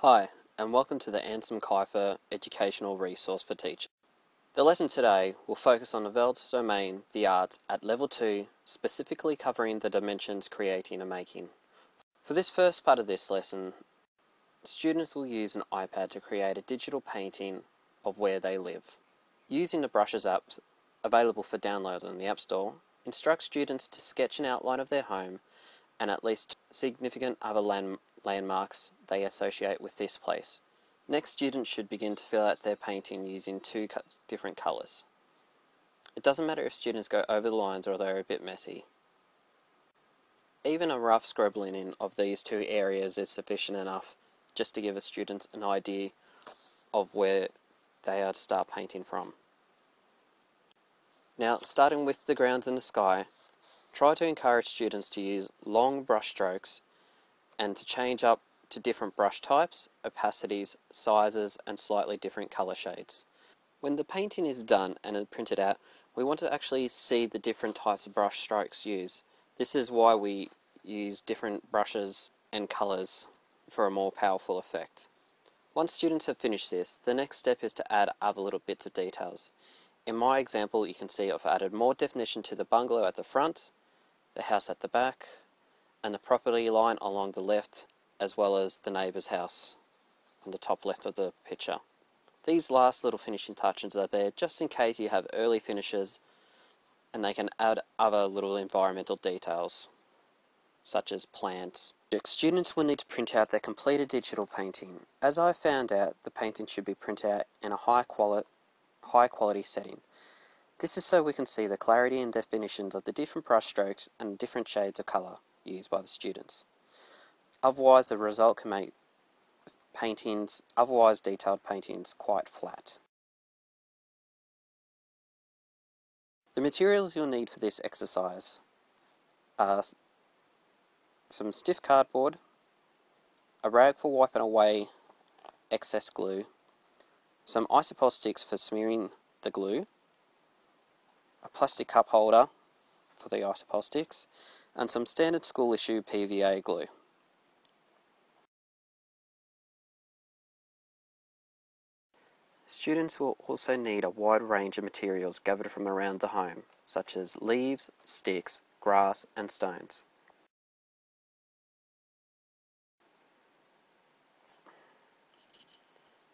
Hi, and welcome to the Anselm Kiefer Educational Resource for Teachers. The lesson today will focus on the Veld's domain, the arts, at Level 2, specifically covering the dimensions creating and making. For this first part of this lesson, students will use an iPad to create a digital painting of where they live. Using the Brushes app available for download on the App Store, instruct students to sketch an outline of their home and at least significant other landmarks they associate with this place. Next, students should begin to fill out their painting using two different colours. It doesn't matter if students go over the lines or they're a bit messy. Even a rough scribbling in of these two areas is sufficient enough just to give the students an idea of where they are to start painting from. Now, starting with the grounds and the sky, try to encourage students to use long brush strokes and to change up to different brush types, opacities, sizes, and slightly different colour shades. When the painting is done and printed out, we want to actually see the different types of brush strokes used. This is why we use different brushes and colours for a more powerful effect. Once students have finished this, the next step is to add other little bits of details. In my example, you can see I've added more definition to the bungalow at the front, the house at the back, and the property line along the left, as well as the neighbour's house on the top left of the picture. These last little finishing touches are there just in case you have early finishes, and they can add other little environmental details, such as plants. Students will need to print out their completed digital painting. As I found out, the painting should be printed out in a high quality setting. This is so we can see the clarity and definitions of the different brush strokes and different shades of colour used by the students. Otherwise, the result can make otherwise detailed paintings quite flat. The materials you'll need for this exercise are some stiff cardboard, a rag for wiping away excess glue, some isopol sticks for smearing the glue, a plastic cup holder for the isopol sticks, and some standard school issue PVA glue. Students will also need a wide range of materials gathered from around the home, such as leaves, sticks, grass, and stones.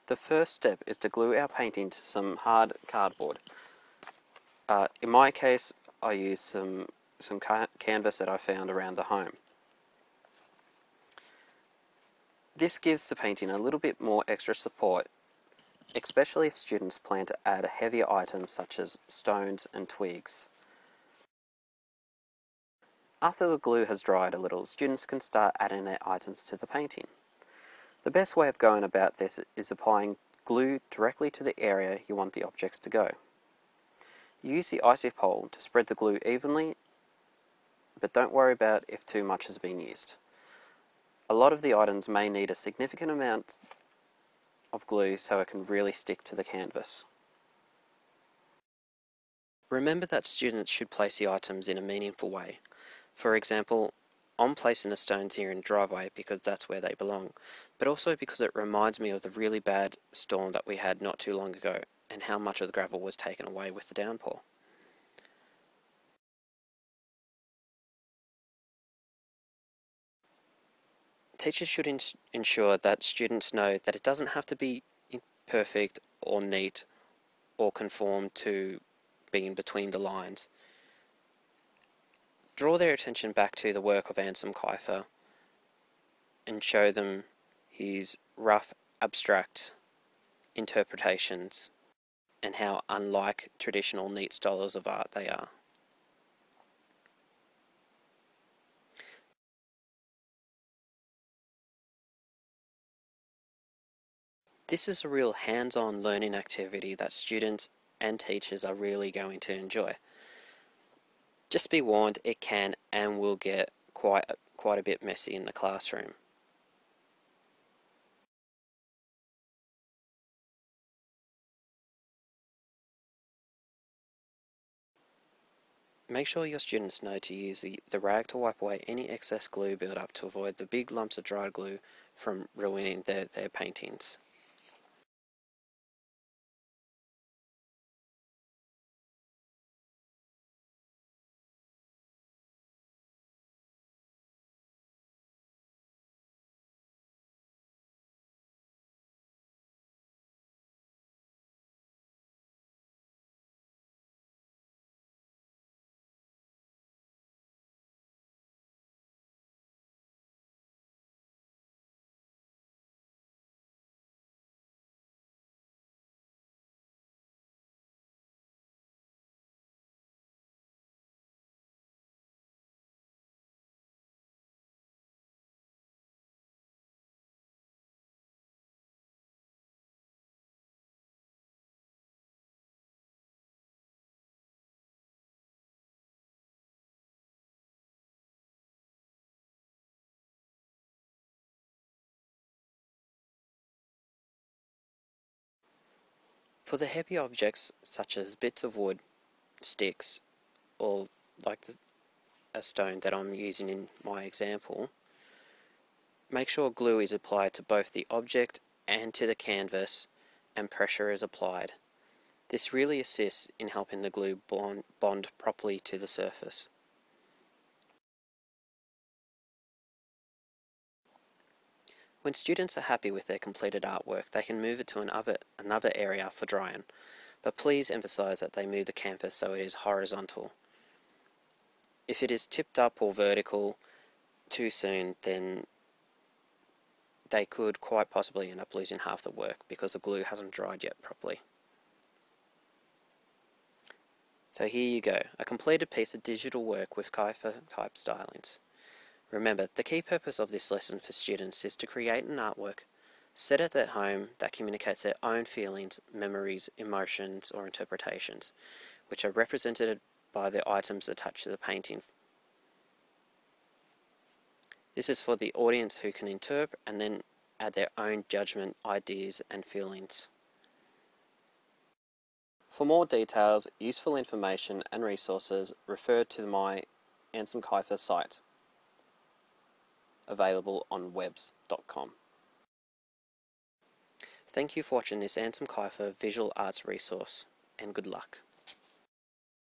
The first step is to glue our painting to some hard cardboard. In my case, I used some canvas that I found around the home. This gives the painting a little bit more extra support, especially if students plan to add heavier items such as stones and twigs. After the glue has dried a little, students can start adding their items to the painting. The best way of going about this is applying glue directly to the area you want the objects to go. Use the isopol to spread the glue evenly, but don't worry about if too much has been used. A lot of the items may need a significant amount of glue so it can really stick to the canvas. Remember that students should place the items in a meaningful way. For example, I'm placing the stones here in the driveway because that's where they belong, but also because it reminds me of the really bad storm that we had not too long ago and how much of the gravel was taken away with the downpour. Teachers should ensure that students know that it doesn't have to be perfect or neat or conform to being between the lines. Draw their attention back to the work of Anselm Kiefer and show them his rough, abstract interpretations and how unlike traditional neat styles of art they are. This is a real hands-on learning activity that students and teachers are really going to enjoy. Just be warned, it can and will get quite a bit messy in the classroom. Make sure your students know to use the rag to wipe away any excess glue build-up to avoid the big lumps of dried glue from ruining their paintings. For the heavy objects such as bits of wood, sticks, or like a stone that I'm using in my example, make sure glue is applied to both the object and to the canvas and pressure is applied. This really assists in helping the glue bond properly to the surface. When students are happy with their completed artwork, they can move it to another area for drying, but please emphasize that they move the canvas so it is horizontal. If it is tipped up or vertical too soon, then they could quite possibly end up losing half the work because the glue hasn't dried yet properly. So here you go, a completed piece of digital work with Kiefer type stylings. Remember, the key purpose of this lesson for students is to create an artwork set at their home that communicates their own feelings, memories, emotions, or interpretations, which are represented by the items attached to the painting. This is for the audience who can interpret and then add their own judgment, ideas, and feelings. For more details, useful information, and resources, refer to my Anselm Kiefer site, available on webs.com. Thank you for watching this Anselm Kiefer visual arts resource, and good luck.